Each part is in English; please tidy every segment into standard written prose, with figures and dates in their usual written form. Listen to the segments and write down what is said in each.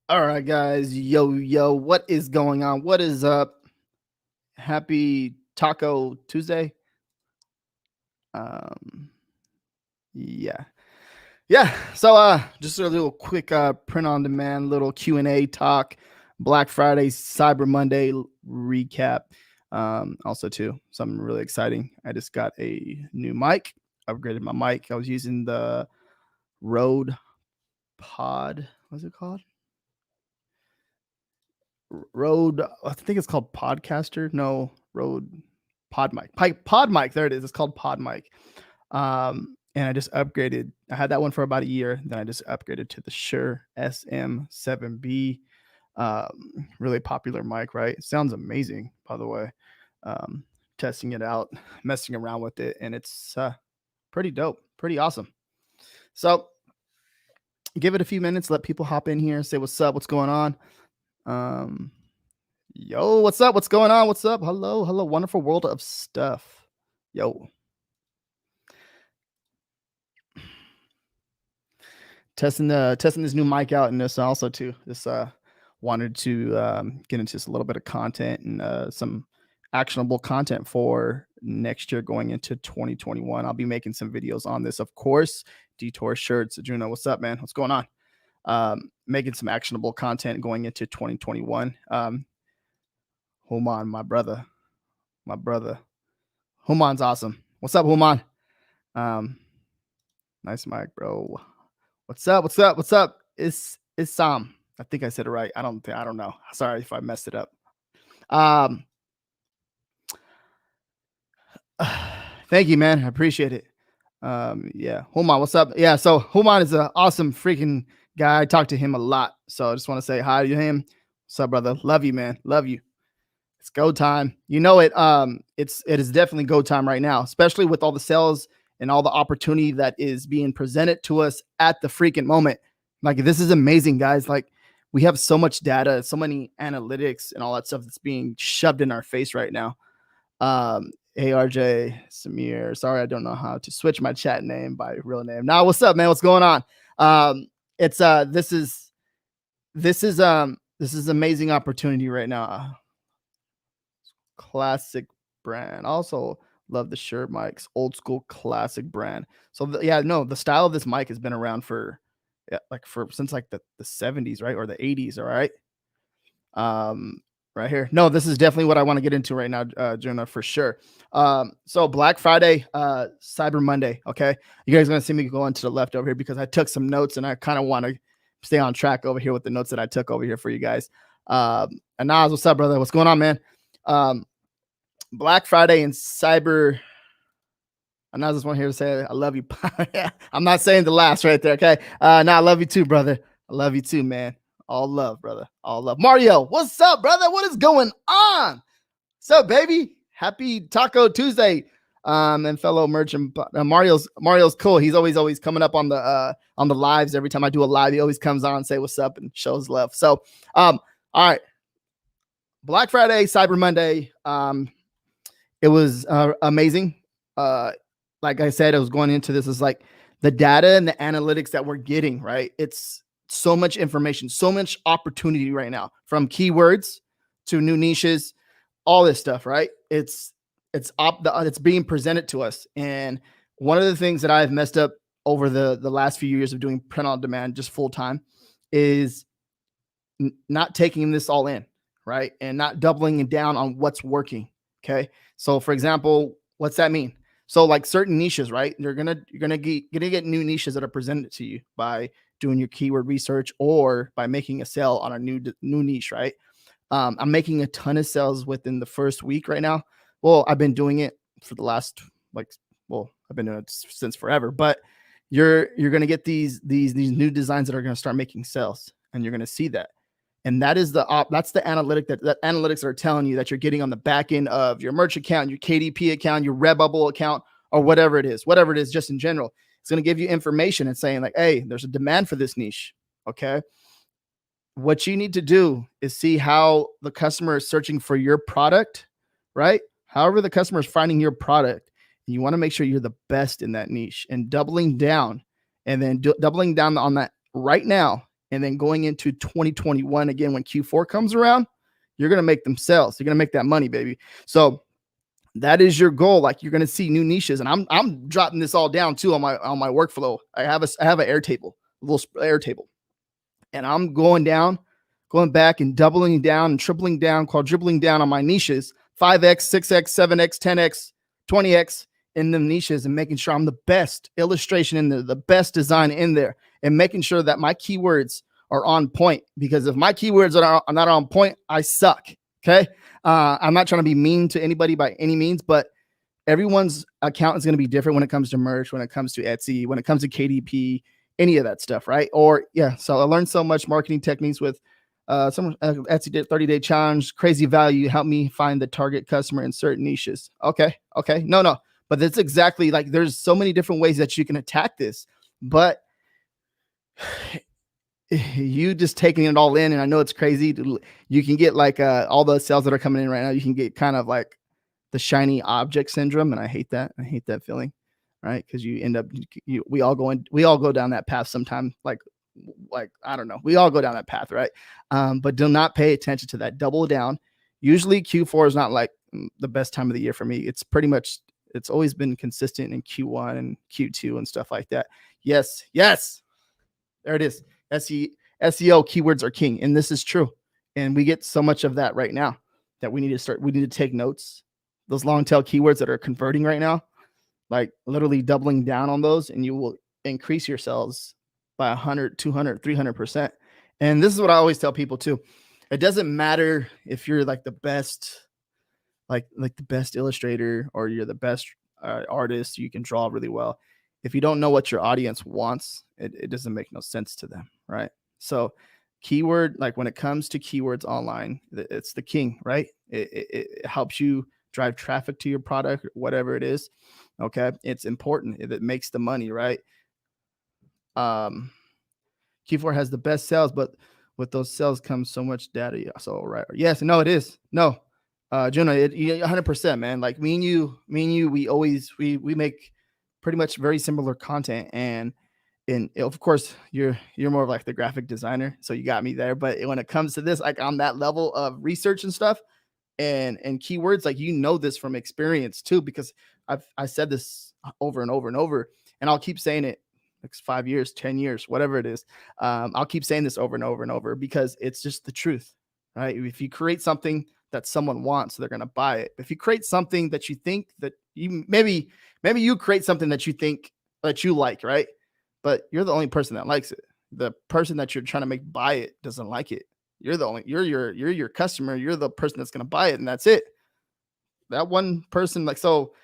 All right, guys. Yo, what is going on? What is up? Happy Taco Tuesday. Um, yeah. Yeah. So just a little quick print on demand, little Q&A talk, Black Friday, Cyber Monday recap. Also too, something really exciting. I just got a new mic, upgraded my mic. I was using the Rode Pod, what's it called? Rode, I think it's called Podcaster. No, Rode Pod Mic. Pod Mic. There it is. It's called Pod Mic. And I just upgraded. I had that one for about a year. Then I just upgraded to the Shure SM7B. Really popular mic, right? It sounds amazing, by the way. Um, Testing it out, messing around with it, and it's pretty dope, pretty awesome. So give it a few minutes, let people hop in here, say what's up, what's going on. Yo, what's up? What's going on? What's up? Hello, wonderful world of stuff. Yo, testing this new mic out, and this also too. This wanted to get into just a little bit of content and some actionable content for next year going into 2021. I'll be making some videos on this, of course. Detour shirts, Juno, what's up, man? What's going on? Making some actionable content going into 2021. Human, my brother. Human's awesome. What's up, Human? Nice mic, bro. What's up? It's Sam. I think I said it right. I don't know. Sorry if I messed it up. Thank you, man. I appreciate it. Yeah. Human, what's up? Yeah, so Human is an awesome freaking guy. I talk to him a lot. So I just want to say hi to him. What's up, brother? Love you, man. Love you. It's go time. You know it. It is definitely go time right now, especially with all the sales and all the opportunity that is being presented to us at the freaking moment. Like, this is amazing, guys. Like, we have so much data, so many analytics and all that stuff that's being shoved in our face right now. Hey, RJ, Samir. Sorry, I don't know how to switch my chat name by real name. Now, what's up, man? What's going on? It's this is amazing opportunity right now. Classic brand. Also love the Shure mics, old school classic brand. So the style of this mic has been around for since like the 70s, right? Or the 80s, all right? Right here. No, this is definitely what I want to get into right now, Jonah, for sure. So Black Friday, Cyber Monday. Okay, you guys are gonna see me go into the left over here because I took some notes and I kind of want to stay on track over here with the notes that I took over here for you guys. Anaz, what's up, brother? What's going on, man? Black Friday and Cyber. Anaz, just want here to say I love you. I'm not saying the last right there. Okay, no, I love you too, brother. I love you too, man. All love, brother. All love. Mario, what's up, brother? What is going on? What's up, baby? Happy Taco Tuesday. And fellow merchant Mario's cool. He's always coming up on the lives. Every time I do a live, he always comes on and say what's up and shows love. So all right. Black Friday, Cyber Monday. It was amazing. Like I said, I was going into this is like the data and the analytics that we're getting, right? It's so much information, so much opportunity right now, from keywords to new niches, all this stuff, right? It's being presented to us. And one of the things that I've messed up over the last few years of doing print on demand just full time is not taking this all in, right? And not doubling down on what's working. Okay. So for example, what's that mean? So like certain niches, right? You're gonna get new niches that are presented to you by doing your keyword research or by making a sale on a new niche, right? I'm making a ton of sales within the first week right now. Well, I've been doing it for the last I've been doing it since forever. But you're gonna get these new designs that are gonna start making sales, and you're gonna see that. And that is that's the analytic that analytics are telling you that you're getting on the back end of your merch account, your KDP account, your Redbubble account, or whatever it is, just in general. It's going to give you information and saying like, hey, there's a demand for this niche. Okay. What you need to do is see how the customer is searching for your product, right? However, the customer is finding your product, you want to make sure you're the best in that niche and doubling down, and then doubling down on that right now And then going into 2021, again, when Q4 comes around, you're going to make them sales. You're going to make that money, baby. So that is your goal. Like, you're going to see new niches, and I'm dropping this all down too on my workflow. I have an Airtable, a little Airtable, and I'm going back and doubling down and tripling down, quadrupling down on my niches, 5x, 6x, 7x, 10x, 20x in them niches, and making sure I'm the best illustration in there, the best design in there, and making sure that my keywords are on point. Because if my keywords are not on point, I suck. Okay. I'm not trying to be mean to anybody by any means, but everyone's account is going to be different when it comes to merch, when it comes to Etsy, when it comes to KDP, any of that stuff. Right. So I learned so much marketing techniques with some Etsy 30-day challenge, crazy value, help me find the target customer in certain niches. Okay. No. But that's exactly, like, there's so many different ways that you can attack this, but you just taking it all in. And I know it's crazy. You can get like all the sales that are coming in right now. You can get kind of like the shiny object syndrome. And I hate that. I hate that feeling. Right. Cause you end up, we all go down that path sometime. Like, I don't know. We all go down that path. Right. But do not pay attention to that. Double down. Usually Q4 is not like the best time of the year for me. It's pretty much, it's always been consistent in Q1 and Q2 and stuff like that. Yes. There it is. SEO keywords are king. And this is true. And we get so much of that right now that we need to take notes. Those long tail keywords that are converting right now, like literally doubling down on those, and you will increase your sales by 100, 200, 300%. And this is what I always tell people too. It doesn't matter if you're like the best, like the best illustrator, or you're the best artist, you can draw really well. If you don't know what your audience wants, it doesn't make no sense to them, right? So keyword, like when it comes to keywords online, it's the king, right? It helps you drive traffic to your product, whatever it is. Okay. It's important. It makes the money, right? Q4 has the best sales, but with those sales comes so much data. So, right. Yes. No, it is. No. Jonah, 100%, man. Like me and you, we make pretty much very similar content, and of course you're more of like the graphic designer, so you got me there. But when it comes to this, like on that level of research and stuff and keywords, like, this from experience too, because I said this over and over and over, and I'll keep saying it next 5 years, 10 years, whatever it is. I'll keep saying this over and over and over, because it's just the truth, right? If you create something that someone wants, they're going to buy it. If you create something that you think that maybe you create something that you think that you like, right? But you're the only person that likes it. The person that you're trying to make buy it doesn't like it. You're your customer. You're the person that's going to buy it, and that's it. That one person, like, so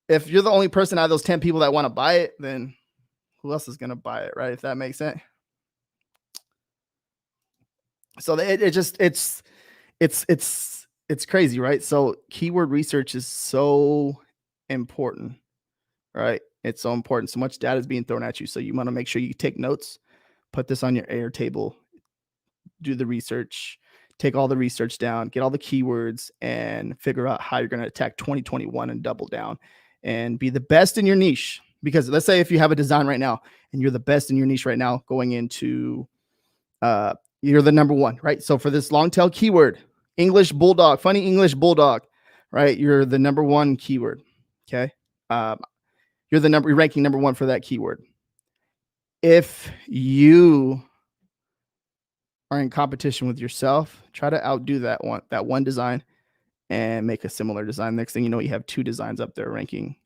if you're the only person out of those 10 people that want to buy it, then who else is going to buy it, right? If that makes sense. So it's crazy, right? So keyword research is so important, right? It's so important. So much data is being thrown at you. So you want to make sure you take notes, put this on your Airtable, do the research, take all the research down, get all the keywords, and figure out how you're going to attack 2021 and double down and be the best in your niche. Because let's say if you have a design right now and you're the best in your niche right now, going into, you're the number one, right? So for this long tail keyword, English bulldog, funny English bulldog, right? You're the number one keyword. Okay. You're ranking number one for that keyword. If you are in competition with yourself, try to outdo that one design and make a similar design. Next thing you know, you have two designs up there ranking.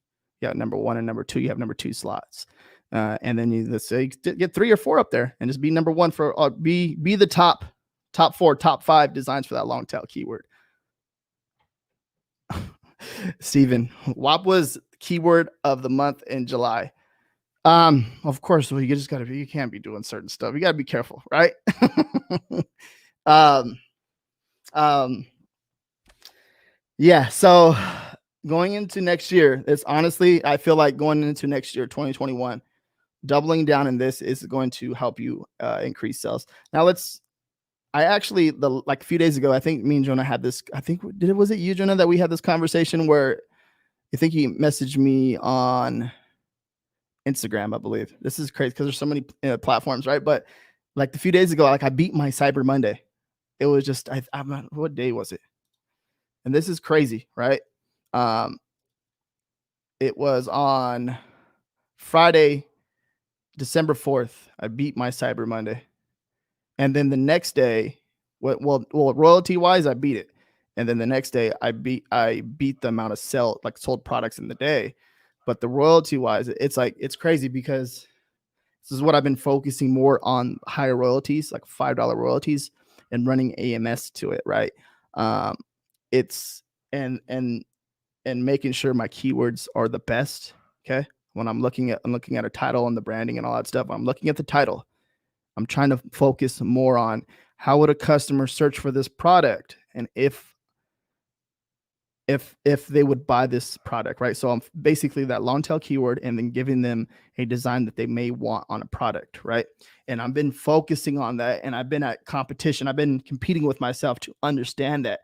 You got number one and number two. You have number two slots. And then let's say get 3 or 4 up there and just be number one for be the top 4, top 5 designs for that long tail keyword. Steven, WAP was keyword of the month in July. Of course, well, you can't be doing certain stuff. You gotta be careful, right? Yeah. So going into next year, it's honestly, I feel like going into next year, 2021, doubling down in this is going to help you increase sales. Now like a few days ago, I think me and Jonah had this, was it you, Jonah, that we had this conversation where I think he messaged me on Instagram, I believe. This is crazy because there's so many platforms, right? But like a few days ago, like I beat my Cyber Monday. It was just I'm not, what day was it? And this is crazy, right? Um, it was on Friday, December 4th. I beat my Cyber Monday. And then the next day, well, royalty wise, I beat it. And then the next day, I beat the amount of sold products in the day. But the royalty wise, it's like it's crazy because this is what I've been focusing more on, higher royalties, like $5 royalties, and running AMS to it, right? Um, it's and making sure my keywords are the best. Okay, when I'm looking at a title and the branding and all that stuff, I'm looking at the title. I'm trying to focus more on how would a customer search for this product, and if they would buy this product, right? So I'm basically that long tail keyword and then giving them a design that they may want on a product, right? And I've been focusing on that, and I've been at competition. I've been competing with myself to understand that,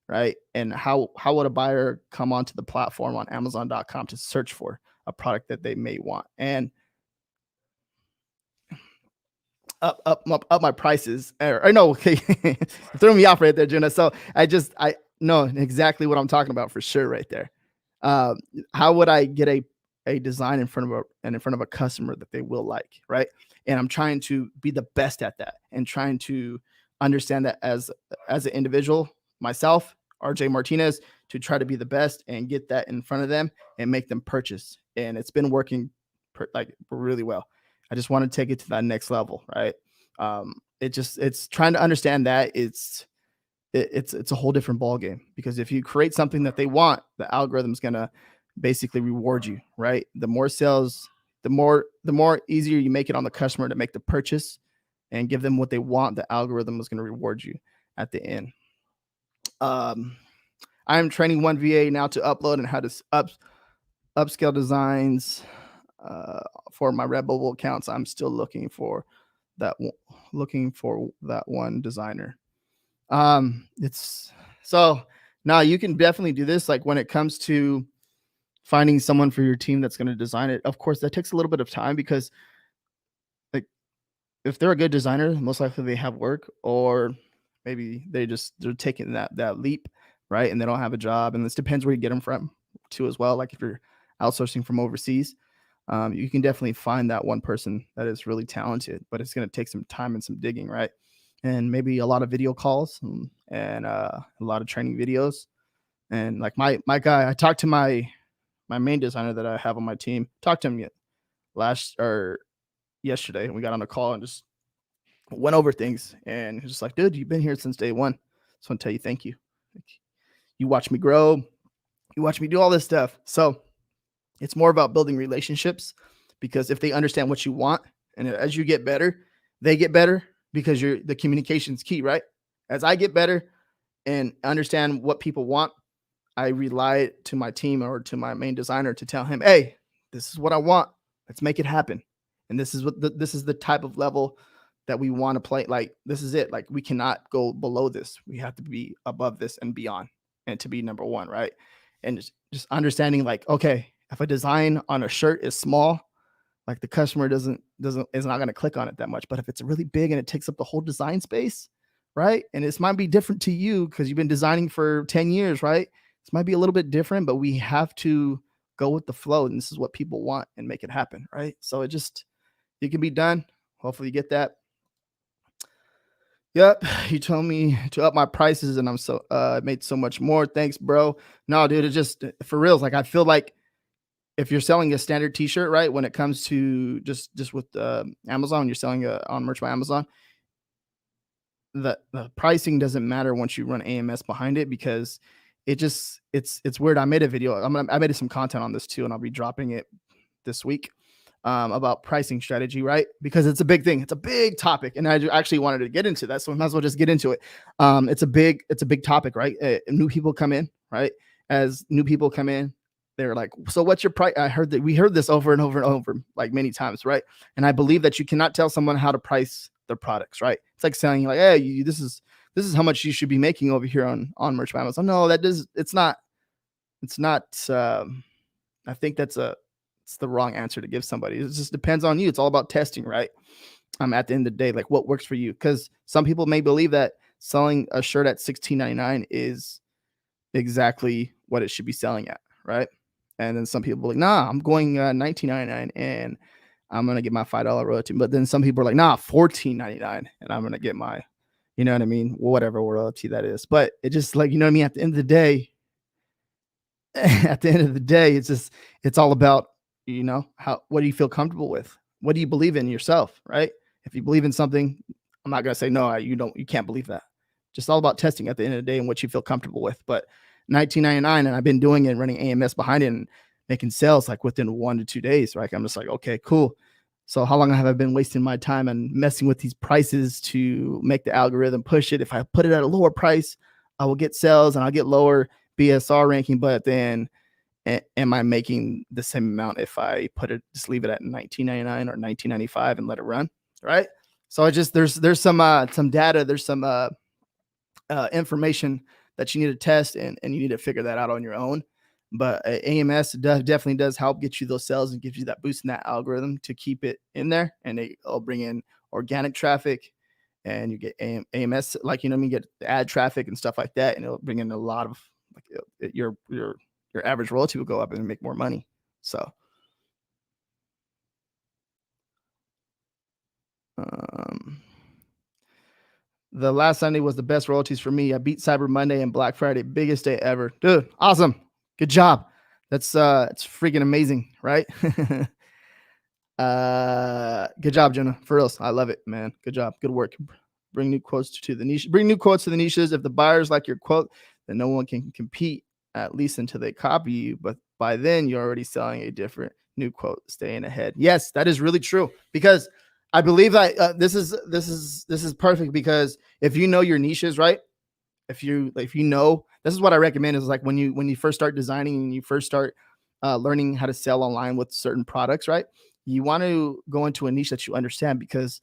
right? And how would a buyer come onto the platform on Amazon.com to search for a product that they may want, and up my prices. Or no, okay, threw me off right there, Jenna. So I know exactly what I'm talking about for sure, right there. Um, how would I get a design in front of a customer that they will like, right? And I'm trying to be the best at that, and trying to understand that as an individual, myself, RJ Martinez, to try to be the best and get that in front of them and make them purchase. And it's been working like really well. I just want to take it to that next level, right? It's trying to understand that it's a whole different ball game, because if you create something that they want, the algorithm's gonna basically reward you, right? The more sales, the more easier you make it on the customer to make the purchase and give them what they want, the algorithm is going to reward you at the end. Um, I am training one VA now to upload and how to upscale designs uh, for my Redbubble accounts. I'm still that looking for that one designer. It's so now you can definitely do this. Like when it comes to finding someone for your team that's going to design it, of course, that takes a little bit of time, because like if they're a good designer, most likely they have work, or maybe they're taking that leap, right? And they don't have a job, and this depends where you get them from too as well. Like if you're outsourcing from overseas, you can definitely find that one person that is really talented, but it's going to take some time and some digging, right? And maybe a lot of video calls, and a lot of training videos. And like my guy, I talked to my main designer that I have on my team. Talked to him last or yesterday, and we got on a call and just went over things. And he's just like, dude, you've been here since day one. Just want to tell you thank you. Like, you watch me grow. You watch me do all this stuff. So it's more about building relationships, because if they understand what you want, and as you get better, they get better, because the communication is key, right? As I get better and understand what people want, I rely to my team or to my main designer to tell him, hey, this is what I want. Let's make it happen. And this is the type of level that we want to play. Like this is it. Like we cannot go below this. We have to be above this and beyond, and to be number one, right? And just understanding like, okay, if a design on a shirt is small, like the customer is not going to click on it that much. But if it's really big and it takes up the whole design space, right? And this might be different to you because you've been designing for 10 years, right? This might be a little bit different, but we have to go with the flow, and this is what people want, and make it happen, right? So it can be done. Hopefully you get that. Yep, you told me to up my prices, and I'm so made so much more. Thanks, bro. No, dude, it's just for reals. Like I feel like if you're selling a standard T-shirt, right, when it comes to just with Amazon, you're selling on Merch by Amazon, the pricing doesn't matter once you run AMS behind it, because it's weird. I made a video. I made some content on this too, and I'll be dropping it this week, about pricing strategy, right? Because it's a big thing. It's a big topic, and I actually wanted to get into that, so I might as well just get into it. It's a big topic, right? New people come in, right? As new people come in, they're like, so what's your price? We heard this over and over and over, like many times, right? And I believe that you cannot tell someone how to price their products, right? It's like saying like, hey, this is how much you should be making over here on Merch by Amazon. No, it's not. I think it's the wrong answer to give somebody. It just depends on you. It's all about testing, right? At the end of the day, like what works for you. Because some people may believe that selling a shirt at 16.99 is exactly what it should be selling at, right? And then some people are like, nah, I'm going 19.99 and I'm gonna get my $5 royalty. But then some people are like, nah, 14.99 and I'm gonna get my, you know what I mean, whatever royalty that is. But it just like, you know what I mean. At the end of the day, at the end of the day, it's all about, how what do you feel comfortable with? What do you believe in yourself, right? If you believe in something, I'm not gonna say no, you can't believe that. Just all about testing at the end of the day and what you feel comfortable with. But 1999, and I've been doing it, running AMS behind it and making sales like within 1 to 2 days, right? I'm just like, okay, cool. So how long have I been wasting my time and messing with these prices to make the algorithm push it? If I put it at a lower price, I will get sales and I'll get lower BSR ranking, but then am I making the same amount if I just leave it at 19.99 or 19.95 and let it run, right? So I just there's some data, there's some information that you need to test and you need to figure that out on your own. But AMS definitely does help get you those sales and gives you that boost in that algorithm to keep it in there, and it'll bring in organic traffic, and you get AMS, like, you get ad traffic and stuff like that, and it'll bring in a lot of like your average royalty will go up and make more money. So um, the last Sunday was the best royalties for me. I beat Cyber Monday and Black Friday, biggest day ever, dude. Awesome, good job. That's it's freaking amazing, right? Good job, Jenna. For real, I love it, man. Good job, good work. Bring new quotes to the niche. Bring new quotes to the niches. If the buyers like your quote, then no one can compete, at least until they copy you. But by then, you're already selling a different new quote, staying ahead. Yes, that is really true, because I believe that this is perfect, because if you know your niches, right? If you know, this is what I recommend, is like when you first start designing and you first start learning how to sell online with certain products, right? You want to go into a niche that you understand, because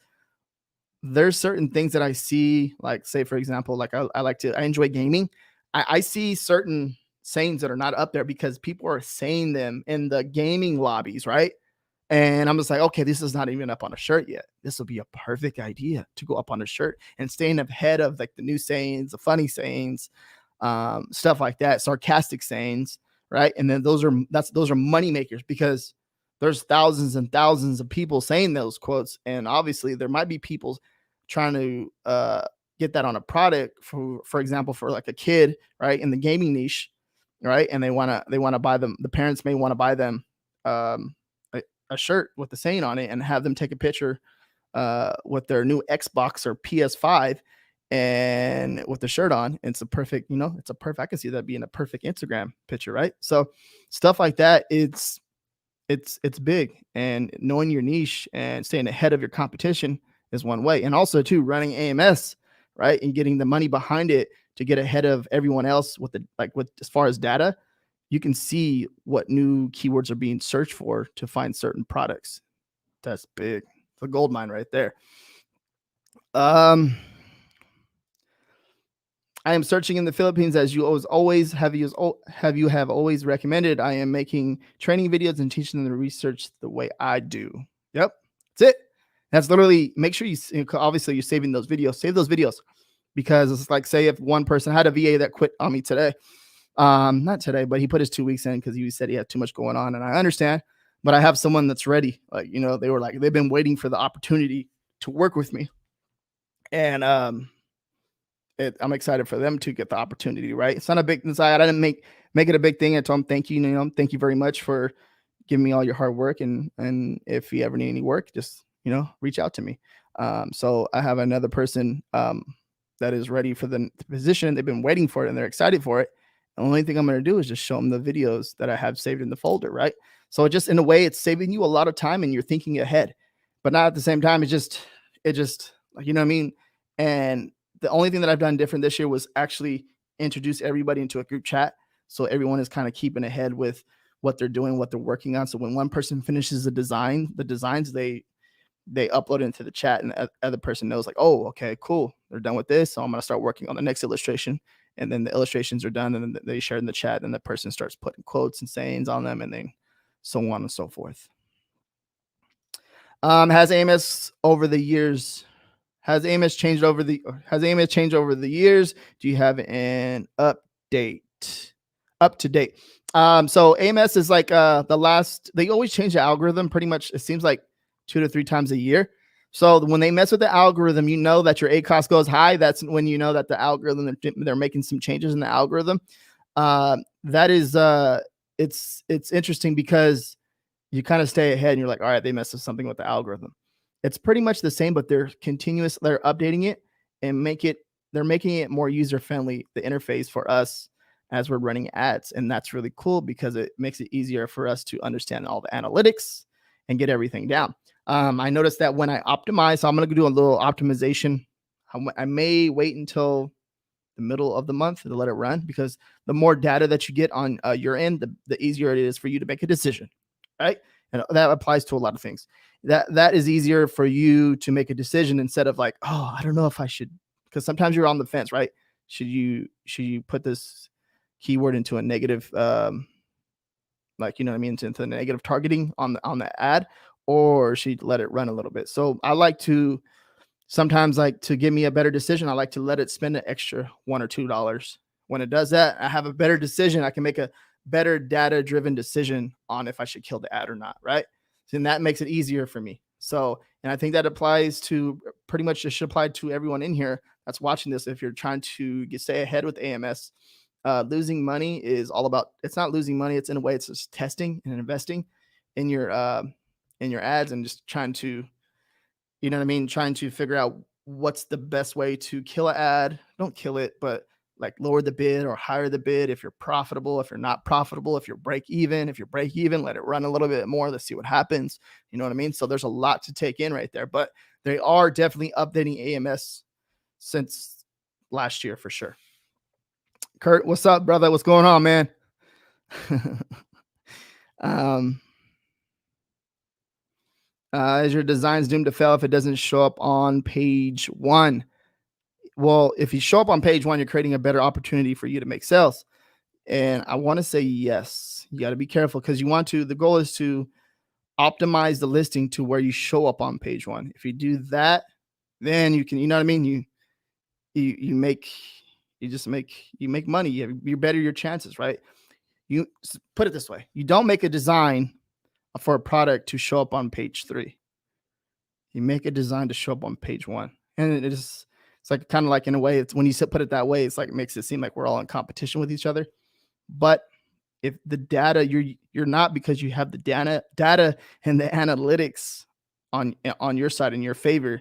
there's certain things that I see, like, say for example, like I enjoy gaming. I see certain sayings that are not up there because people are saying them in the gaming lobbies, right? And I'm just like, okay, this is not even up on a shirt yet. This will be a perfect idea to go up on a shirt and staying ahead of like the new sayings, the funny sayings, stuff like that, sarcastic sayings, right? And then those are money makers, because there's thousands and thousands of people saying those quotes, and obviously there might be people trying to get that on a product, for example, for like a kid, right, in the gaming niche, right, and they want to buy them. The parents may want to buy them a shirt with the saying on it and have them take a picture with their new Xbox or PS5 and with the shirt on. It's a perfect, I can see that being a perfect Instagram picture, right? So stuff like that, it's big, and knowing your niche and staying ahead of your competition is one way. And also too, running AMS, right, and getting the money behind it to get ahead of everyone else with as far as data, you can see what new keywords are being searched for to find certain products. That's big. It's a gold mine right there. Um, I am searching in the Philippines, as you have always recommended. I am making training videos and teaching them to research the way I do. Yep, that's it. That's literally, make sure obviously you're saving those videos. Save those videos, because it's like, say if one person had a VA that quit on me today, not today, but he put his 2 weeks in because he said he had too much going on, and I understand. But I have someone that's ready. Like, they've been waiting for the opportunity to work with me, and I'm excited for them to get the opportunity, right? It's not a big inside. I didn't make it a big thing. I told him, thank you, thank you very much for giving me all your hard work. And if you ever need any work, just, reach out to me. So I have another person that is ready for the position. They've been waiting for it and they're excited for it. The only thing I'm going to do is just show them the videos that I have saved in the folder, right? So just in a way, it's saving you a lot of time and you're thinking ahead, but not at the same time. It just like, you know what I mean? And the only thing that I've done different this year was actually introduce everybody into a group chat. So everyone is kind of keeping ahead with what they're doing, what they're working on. So when one person finishes the designs, they upload it into the chat, and the other person knows, like, oh, okay, cool, they're done with this. So I'm going to start working on the next illustration. And then the illustrations are done, and then they share in the chat, and the person starts putting quotes and sayings on them, and then so on and so forth. Has AMS over the years? Has AMS changed over the years? Do you have an update? Up to date. So AMS is like the last. They always change the algorithm. Pretty much, it seems like 2 to 3 times a year. So when they mess with the algorithm, you know that your ACOS goes high. That's when you know that the algorithm, they're making some changes in the algorithm. That is it's interesting because you kind of stay ahead and you're like, all right, they messed with something with the algorithm. It's pretty much the same, but they're updating it and they're making it more user friendly, the interface for us as we're running ads. And that's really cool because it makes it easier for us to understand all the analytics and get everything down. I noticed that when I optimize, so I'm going to do a little optimization. I may wait until the middle of the month to let it run because the more data that you get on your end, the easier it is for you to make a decision, right? And that applies to a lot of things. That is easier for you to make a decision instead of like, oh, I don't know if I should, because sometimes you're on the fence, right? Should you put this keyword into a negative, like, you know what I mean, into negative targeting on the ad, or should let it run a little bit? So I like to sometimes, like, to give me a better decision, I like to let it spend an extra $1 or $2. When it does that, I have a better decision. I can make a better data driven decision on if I should kill the ad or not, right? And that makes it easier for me. So, and I think that applies to pretty much, it should apply to everyone in here that's watching this. If you're trying to stay ahead with AMS, losing money is all about, it's not losing money. It's in a way, it's just testing and investing in your ads and just trying to, you know what I mean? Trying to figure out what's the best way to kill an ad. Don't kill it, but like lower the bid or higher the bid if you're profitable. If you're not profitable, if you're break even, let it run a little bit more. Let's see what happens. You know what I mean? So there's a lot to take in right there, but they are definitely updating AMS since last year for sure. Kurt, what's up, brother? What's going on, man? Is your designs doomed to fail if it doesn't show up on page 1? Well, if you show up on page 1, you're creating a better opportunity for you to make sales. And I want to say yes. You got to be careful because the goal is to optimize the listing to where you show up on page 1. If you do that, then you can, you know what I mean? You make money. You better your chances, right? You put it this way. You don't make a design for a product to show up on page 3. You make a design to show up on page 1. And it's like kind of like, in a way, it's when you put it that way, it's like it makes it seem like we're all in competition with each other. But if the data, you're not, because you have the data and the analytics on your side in your favor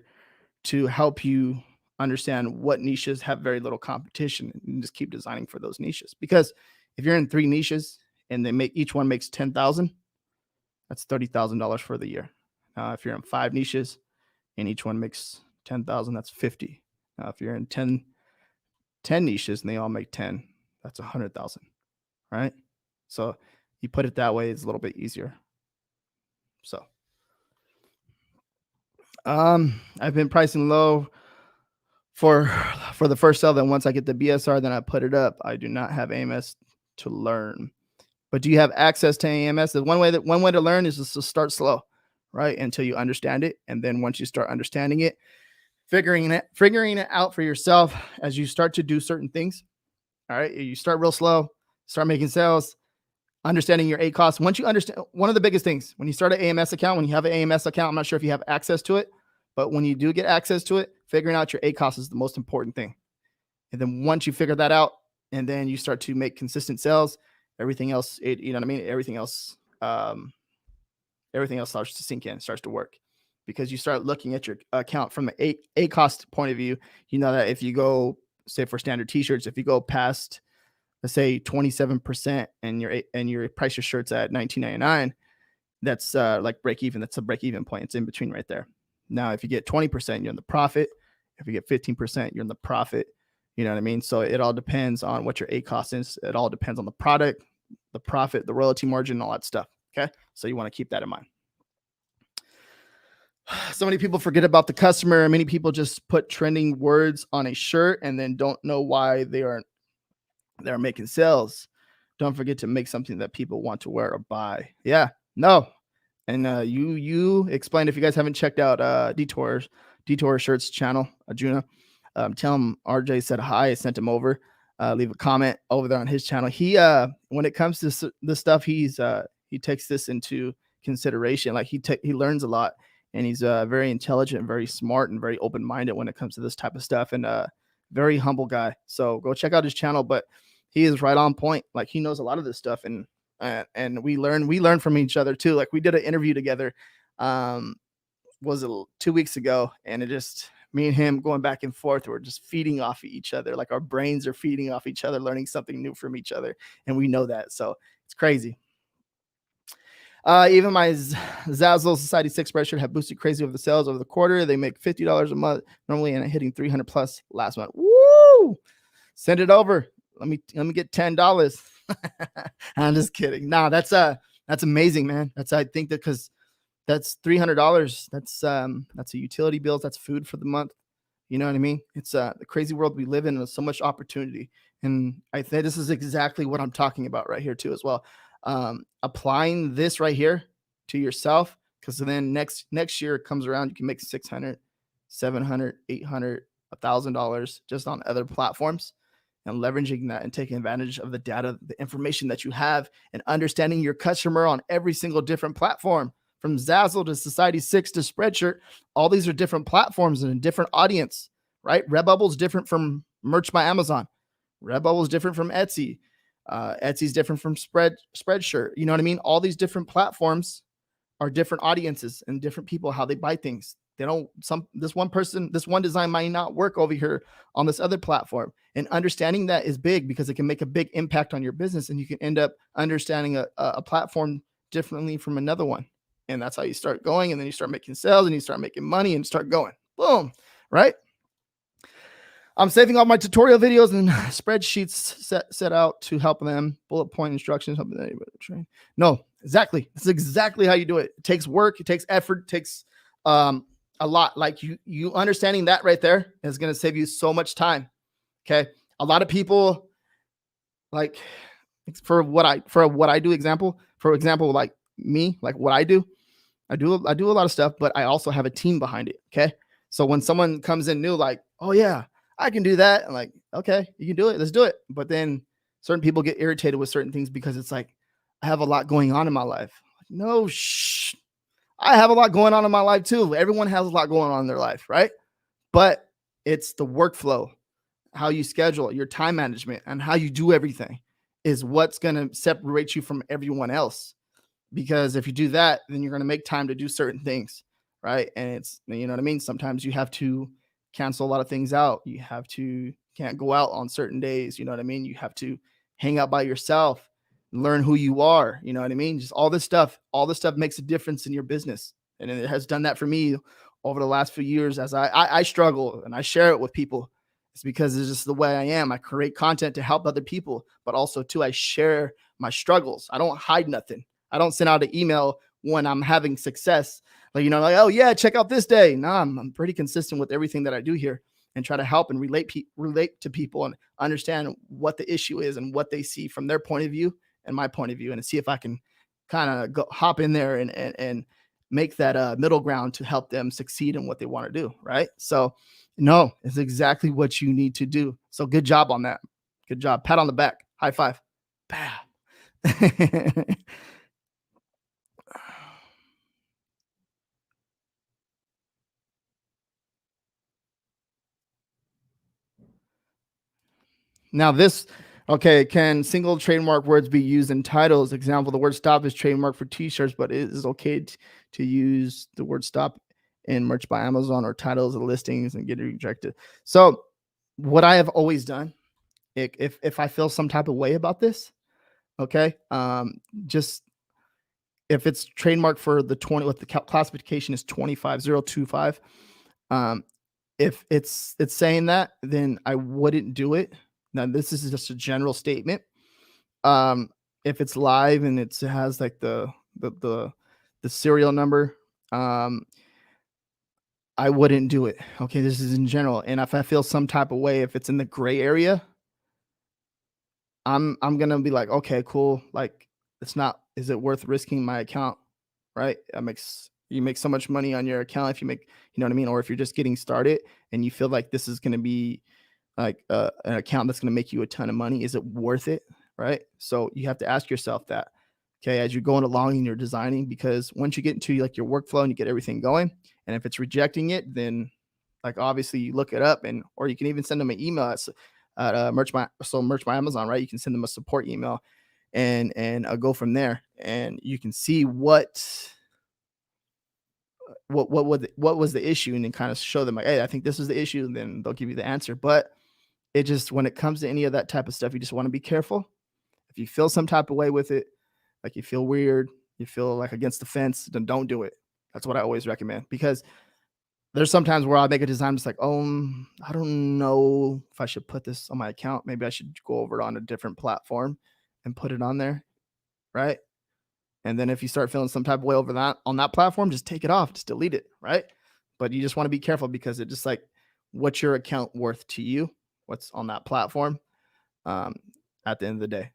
to help you understand what niches have very little competition, and just keep designing for those niches. Because if you're in 3 niches and each one makes 10,000, that's $30,000 for the year. If you're in 5 niches and each one makes 10,000, that's 50. If you're in 10 niches and they all make 10, that's 100,000, right? So you put it that way, it's a little bit easier. So, I've been pricing low for the first sale. Then once I get the BSR, then I put it up. I do not have AMS to learn. But do you have access to AMS? The one way to learn is just to start slow, right? Until you understand it. And then once you start understanding it, figuring it out for yourself as you start to do certain things. All right. You start real slow, start making sales, understanding your ACOS. Once you understand, one of the biggest things when you start an AMS account, when you have an AMS account, I'm not sure if you have access to it, but when you do get access to it, figuring out your ACOS is the most important thing. And then once you figure that out, and then you start to make consistent sales, everything else, you know what I mean? Everything else starts to sink in, starts to work, because you start looking at your account from an ACOS point of view. You know that if you go, say for standard t-shirts, if you go past, let's say 27% and your price your shirts at $19.99, that's like break even. That's a break even point. It's in between right there. Now, if you get 20%, you're in the profit. If you get 15%, you're in the profit. You know what I mean? So it all depends on what your ACOS is. It all depends on the product, the profit, the royalty margin, all that stuff. Okay. So you want to keep that in mind. So many people forget about the customer. Many people just put trending words on a shirt and then don't know why they're making sales. Don't forget to make something that people want to wear or buy. Yeah, no. And you explain, if you guys haven't checked out Detour Shirts channel, Juna, tell him RJ said hi. I sent him over. Leave a comment over there on his channel. He when it comes to this stuff, he takes this into consideration. Like he learns a lot, and he's very intelligent, very smart, and very open minded when it comes to this type of stuff, and very humble guy. So go check out his channel. But he is right on point. Like he knows a lot of this stuff, and we learn from each other too. Like we did an interview together. Was it 2 weeks ago, and it just me and him going back and forth. We're just feeding off of each other. Like our brains are feeding off each other, learning something new from each other, and we know that. So it's crazy. Even my Zazzle Society 6 spreadshirt have boosted crazy over the sales over the quarter. They make $50 a month normally, and hitting 300 plus last month. Woo! Send it over. Let me get $10. I'm just kidding. Nah, that's amazing, man. I think that because that's $300. That's a utility bills. That's food for the month. You know what I mean? It's the crazy world we live in. There's so much opportunity, and I think this is exactly what I'm talking about right here too, as well. Applying this right here to yourself, because then next year comes around, you can make $600, $700, $800, $1,000 just on other platforms, and leveraging that and taking advantage of the data, the information that you have, and understanding your customer on every single different platform. From Zazzle to Society 6 to Spreadshirt, all these are different platforms and a different audience, right? Redbubble is different from Merch by Amazon. Redbubble is different from Etsy. Etsy is different from Spreadshirt. You know what I mean? All these different platforms are different audiences and different people, how they buy things. This one design might not work over here on this other platform. And understanding that is big, because it can make a big impact on your business, and you can end up understanding a platform differently from another one. And that's how you start going. And then you start making sales, and you start making money, and start going. Boom. Right? I'm saving all my tutorial videos and spreadsheets set out to help them. Bullet point instructions. Helping anybody train. No, exactly. This is exactly how you do it. It takes work. It takes effort. It takes a lot. Like you understanding that right there is going to save you so much time. Okay. A lot of people, like, for what I do, for example, like me, like what I do a lot of stuff, but I also have a team behind it. Okay. So when someone comes in new, like, oh yeah, I can do that. I'm like, okay, you can do it. Let's do it. But then certain people get irritated with certain things because it's like, I have a lot going on in my life. No, I have a lot going on in my life too. Everyone has a lot going on in their life, right? But it's the workflow, how you schedule, your time management, and how you do everything is what's going to separate you from everyone else. Because if you do that, then you're going to make time to do certain things, right? And it's, you know what I mean? Sometimes you have to cancel a lot of things out. Can't go out on certain days. You know what I mean? You have to hang out by yourself, learn who you are. You know what I mean? Just all this stuff makes a difference in your business. And it has done that for me over the last few years as I struggle and I share it with people. It's because it's just the way I am. I create content to help other people, but also too, I share my struggles. I don't hide nothing. I don't send out an email when I'm having success. Like, oh yeah, check out this day. No, I'm pretty consistent with everything that I do here, and try to help and relate to people and understand what the issue is and what they see from their point of view and my point of view, and see if I can kind of hop in there and make that middle ground to help them succeed in what they want to do. Right. So no, it's exactly what you need to do. So good job on that. Good job. Pat on the back. High five. Bam. Now can single trademark words be used in titles? Example, the word stop is trademark for t-shirts, but it is okay to use the word stop in Merch by Amazon or titles of listings and get it rejected. So what I have always done, if I feel some type of way about this, okay, just if it's trademark for the 20, what the classification is 25025, if it's saying that, then I wouldn't do it. Now, this is just a general statement. If it's live and it has like the serial number, I wouldn't do it. Okay, this is in general. And if I feel some type of way, if it's in the gray area, I'm gonna be like, okay, cool. Like, is it worth risking my account, right? You make so much money on your account if you make, you know what I mean? Or if you're just getting started and you feel like this is going to be like an account that's going to make you a ton of money, is it worth it? Right. So you have to ask yourself that, okay, as you're going along and you're designing, because once you get into like your workflow and you get everything going, and if it's rejecting it, then like obviously you look it up, and or you can even send them an email at merch by Amazon, right? You can send them a support email and go from there, and you can see what was the issue, and then kind of show them like, hey, I think this is the issue, and then they'll give you the answer. But it just, when it comes to any of that type of stuff, you just want to be careful. If you feel some type of way with it, like you feel weird, you feel like against the fence, then don't do it. That's what I always recommend, because there's sometimes where I make a design, it's like, oh, I don't know if I should put this on my account. Maybe I should go over it on a different platform and put it on there, right? And then if you start feeling some type of way over that on that platform, just take it off, just delete it, right? But you just want to be careful, because it just like, what's your account worth to you? What's on that platform? Um, at the end of the day,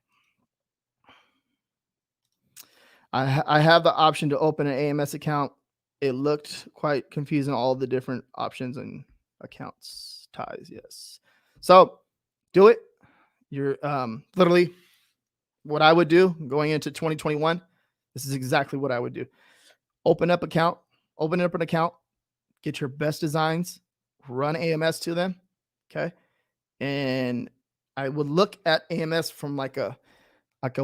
I have the option to open an AMS account. It looked quite confusing, all the different options and accounts ties. Yes. So do it. You're literally what I would do going into 2021. This is exactly what I would do. Open up an account, get your best designs, run AMS to them. Okay. And I would look at AMS from like a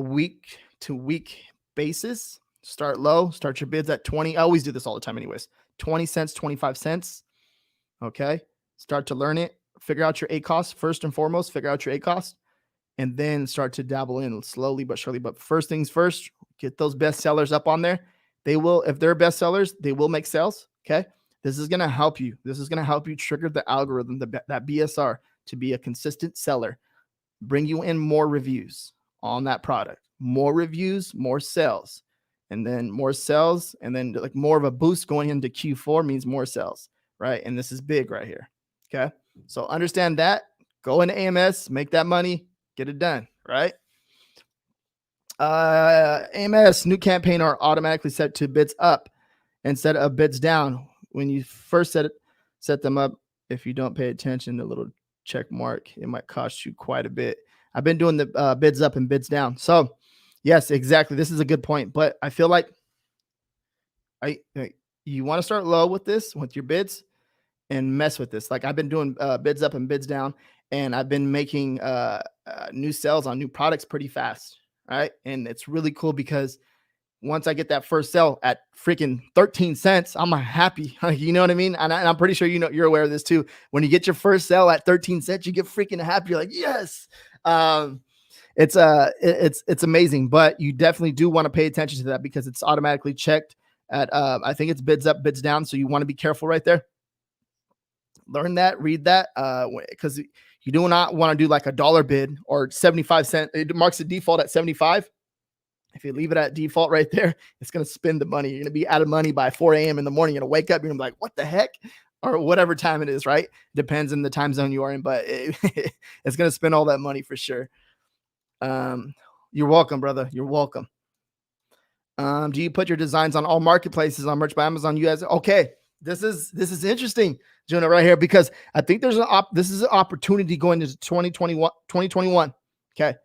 week to week basis. Start low, start your bids at 20. I always do this all the time anyways. 20 cents, 25 cents. Okay. Start to learn it. Figure out your ACoS first and foremost. Figure out your ACoS, and then start to dabble in slowly but surely. But first things first, get those best sellers up on there. They will, if they're best sellers, they will make sales. Okay. This is going to help you. This is going to help you trigger the algorithm, that BSR, to be a consistent seller, bring you in more reviews on that product, more reviews, more sales, and then more sales. And then like more of a boost going into Q4 means more sales, right? And this is big right here. Okay. So understand that, go into AMS, make that money, get it done, right? AMS new campaign are automatically set to bids up instead of bids down. When you first set them up, if you don't pay attention, the little check mark, it might cost you quite a bit. I've been doing the bids up and bids down. So yes, exactly. This is a good point, but I feel like you want to start low with this, with your bids, and mess with this. Like I've been doing bids up and bids down, and I've been making new sales on new products pretty fast, right? And it's really cool, because once I get that first sell at freaking 13 cents, I'm happy. You know what I mean? And I'm pretty sure you're aware of this too. When you get your first sell at 13 cents, you get freaking happy. You're like, yes. It's amazing, but you definitely do want to pay attention to that, because it's automatically checked at I think it's bids up, bids down. So you want to be careful right there. Learn that, read that, because you do not want to do like a dollar bid or 75 cents. It marks the default at 75. If you leave it at default right there, it's going to spend the money. You're going to be out of money by 4 a.m. in the morning. You're going to wake up, you're going to be like, what the heck? Or whatever time it is, right? Depends on the time zone you are in, but it's going to spend all that money for sure. You're welcome, brother. You're welcome. Do you put your designs on all marketplaces on Merch by Amazon? You guys, okay. This is interesting, Jonah, right here, because I think this is an opportunity going into 2021. Okay.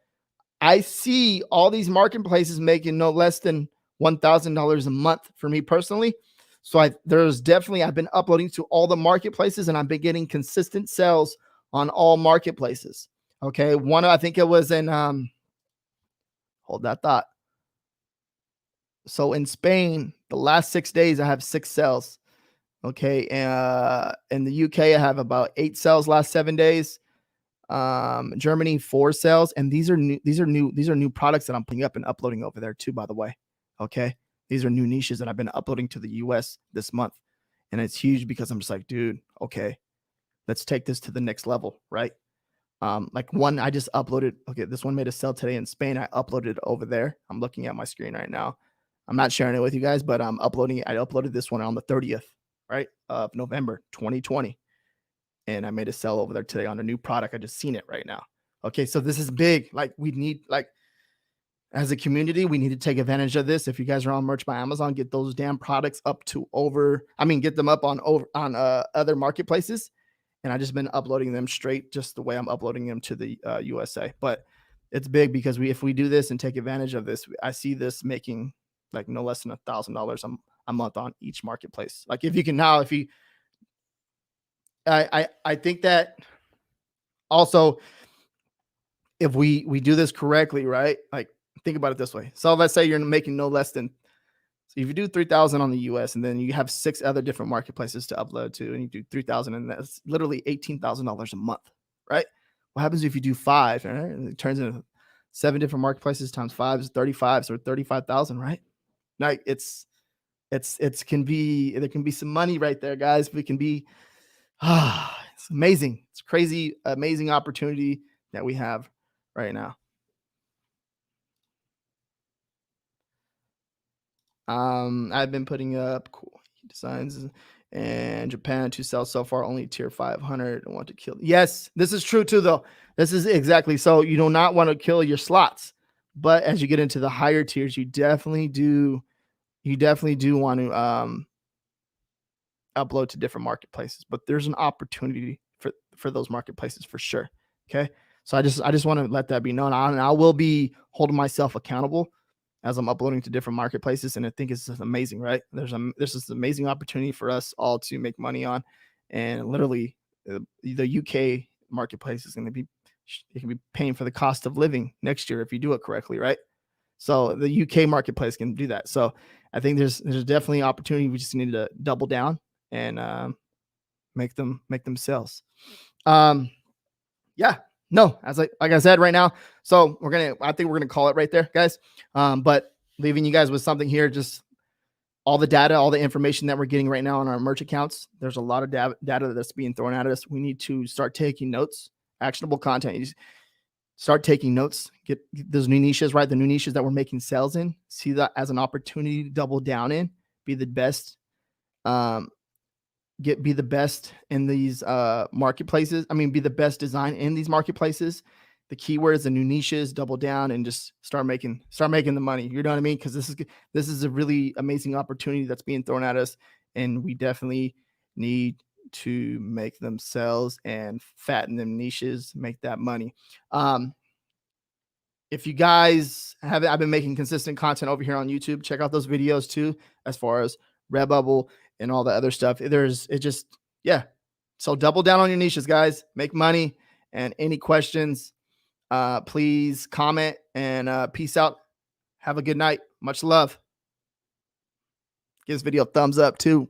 I see all these marketplaces making no less than $1,000 a month for me personally. So I've been uploading to all the marketplaces, and I've been getting consistent sales on all marketplaces. Okay. I think it was in, hold that thought. So in Spain, the last 6 days, I have 6 sales. Okay. In the UK, I have about 8 sales last 7 days. Germany, 4 sales. And these are new products that I'm putting up and uploading over there too, by the way. Okay. These are new niches that I've been uploading to the US this month. And it's huge, because I'm just like, dude, okay, let's take this to the next level. Right. Like one I just uploaded. Okay. This one made a sale today in Spain. I uploaded it over there. I'm looking at my screen right now. I'm not sharing it with you guys, but I'm uploading it. I uploaded this one on the 30th, right, of November, 2020. And I made a sell over there today on a new product. I just seen it right now. Okay. So this is big. Like we need, like, as a community, we need to take advantage of this. If you guys are on Merch by Amazon, get those damn products up to get them up on other marketplaces. And I just been uploading them straight, just the way I'm uploading them to the USA. But it's big because if we do this and take advantage of this, I see this making like no less than $1,000 a month on each marketplace. Like if you can now, if you, I think that also if we do this correctly, right? Like think about it this way. So let's say you're making no less than, so if you do 3,000 on the US and then you have 6 other different marketplaces to upload to, and you do 3,000, and that's literally $18,000 a month, right? What happens if you do 5? Right? And it turns into 7 different marketplaces times 5 is 35, so 35,000, right? Like there can be some money right there, guys. We can be, it's amazing. It's crazy, amazing opportunity that we have right now. I've been putting up cool designs and Japan to sell so far only tier 500 and want to kill. Yes, this is true too, though. This is exactly so. You do not want to kill your slots, but as you get into the higher tiers, you definitely do want to upload to different marketplaces. But there's an opportunity for those marketplaces for sure. Okay, so I just want to let that be known. I will be holding myself accountable as I'm uploading to different marketplaces. And I think it's amazing, right? There's this amazing opportunity for us all to make money on. And literally the UK marketplace is going to be, it can be paying for the cost of living next year if you do it correctly, right? So the UK marketplace can do that. So I think there's definitely opportunity. We just need to double down and make them sales. Yeah. No, as like I said right now. So I think we're gonna call it right there, guys. But leaving you guys with something here, just all the data, all the information that we're getting right now on our merch accounts. There's a lot of data that's being thrown at us. We need to start taking notes, actionable content. You start taking notes, get those new niches, right? The new niches that we're making sales in, see that as an opportunity to double down in, be the best. Be the best in these marketplaces. Be the best design in these marketplaces. The keywords, the new niches, double down and just start making the money. You know what I mean? Because this is a really amazing opportunity that's being thrown at us, and we definitely need to make them sales and fatten them niches, make that money. If you guys I've been making consistent content over here on YouTube. Check out those videos too, as far as Redbubble and all the other stuff. So double down on your niches, guys. Make money. And any questions, please comment, and peace out. Have a good night. Much love. Give this video a thumbs up too.